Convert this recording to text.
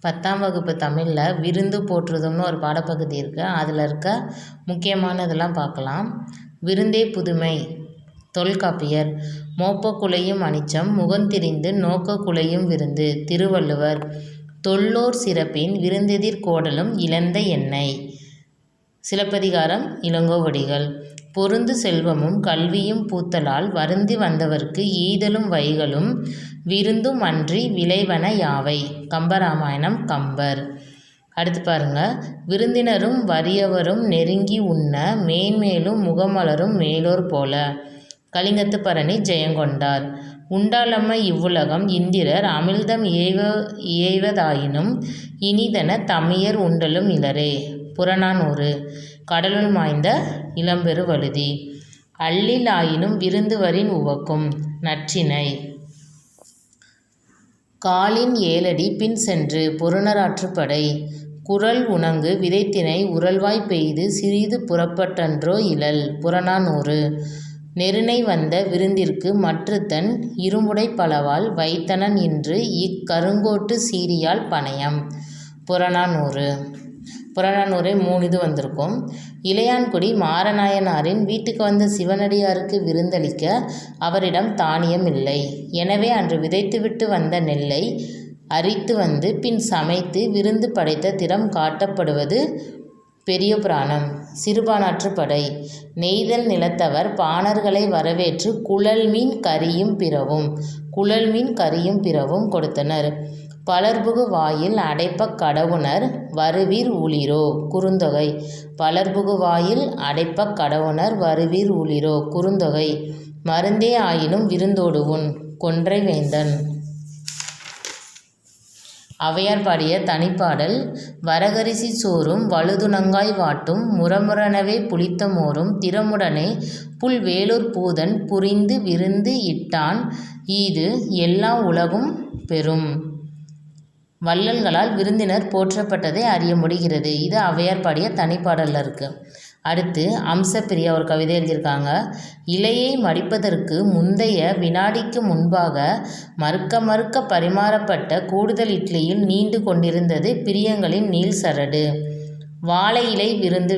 10ஆம் வகுப்பு தமிழில் விருந்து போற்றுதும்னு ஒரு பாடப்பகுதி இருக்குது. அதில் இருக்க முக்கியமானதெல்லாம் பார்க்கலாம். விருந்தே புதுமை. தொல்காப்பியர். மோப்பக் குழையும் அனிச்சம் முகந்திரிந்து நோக்கக் குழையும் விருந்து. திருவள்ளுவர். தொல்லோர் சிறப்பின் விருந்தெதிர் கோடலும் இழந்த எண்ணெய். சிலப்பதிகாரம் இளங்கோவடிகள். பொருந்து செல்வமும் கல்வியும் பூத்தலால் வருந்தி வந்தவர்க்கு ஈதலும் வைகலும் விருந்தும் அன்றி விளைவன யாவை. கம்பராமாயணம் கம்பர். அடுத்து பாருங்க. விருந்தினரும் வறியவரும் நெருங்கி உண்ண மேன்மேலும் முகமலரும் மேலோர் போல. கலிங்கத்து பரணி ஜெயங்கொண்டார். உண்டாலம்ம இவ்வுலகம் இந்திரர் அமிழ்தம் ஏய்வதாயினும் இனிதன தமியர் உண்டலும் இலரே. புறநானூறு. கடலுள் மாய்ந்த இளம்பெரு வழுதி. அல்லில் ஆயினும் விருந்துவரின் உவக்கும். நற்றிணை. காலின் ஏழடி பின் சென்று பொருநராற்றுப்படை. குறள் உணங்கு விதைத்தினை உரல்வாய் பெய்து சிறிது புறப்பட்டன்றோ இலள். புறநானூறு. நெருணை வந்த விருந்திற்கு மற்றுத்தன் இரும்புடை பலவால் வைத்தனன் இன்று இக்கருங்கோட்டு சீரியால் பணயம். புறநானூறு. புறநானூரை 3 இது வந்திருக்கும். இளையான்குடி மாரநாயனாரின் வீட்டுக்கு வந்த சிவனடியாருக்கு விருந்தளிக்க அவரிடம் தானியம் இல்லை. எனவே அன்று விதைத்துவிட்டு வந்த நெல்லை அரித்து வந்து பின் சமைத்து விருந்து படைத்த திறம் காட்டப்படுவது பெரிய புராணம். சிறுபானாற்றுப்படை. நெய்தல் நிலத்தவர் பாணர்களை வரவேற்று குழல்மீன் கறியும் பிறவும் கொடுத்தனர். பலர்புகு வாயில் அடைப்பக் கடவுணர் வருவீர் ஊழிரோ. குறுந்தொகை. பலர்புகு வாயில் அடைப்பக் கடவுணர் வருவீர் ஊழிரோ. குறுந்தொகை. மருந்தே ஆயினும் விருந்தோடு உண். கொன்றை வேந்தன். ஔவையார் பாடிய தனிப்பாடல். வரகரிசி சோறும் வழுதுணங்காய் வாட்டும் முரமுரனவே புளித்த மோரும் திறமுடனே புல் வேலூர் பூதன் புரிந்து விருந்து இட்டான் ஈது எல்லா உலகும் பெறும். வள்ளல்களால் விருந்தினர் போற்றப்பட்டதை அறிய முடிகிறது. இது ஔவையார் பாடிய தனிப்பாடலில் இருக்குது. அடுத்து அம்சப்பிரியா ஒரு கவிதை எழுதியிருக்காங்க. இலையை மடிப்பதற்கு முந்தைய வினாடிக்கு முன்பாக மறுக்க பரிமாறப்பட்ட கூடுதல் இட்லியில் நீண்டு கொண்டிருந்தது பிரியங்களின் நீள் சரடு. வாழை இலை விருந்து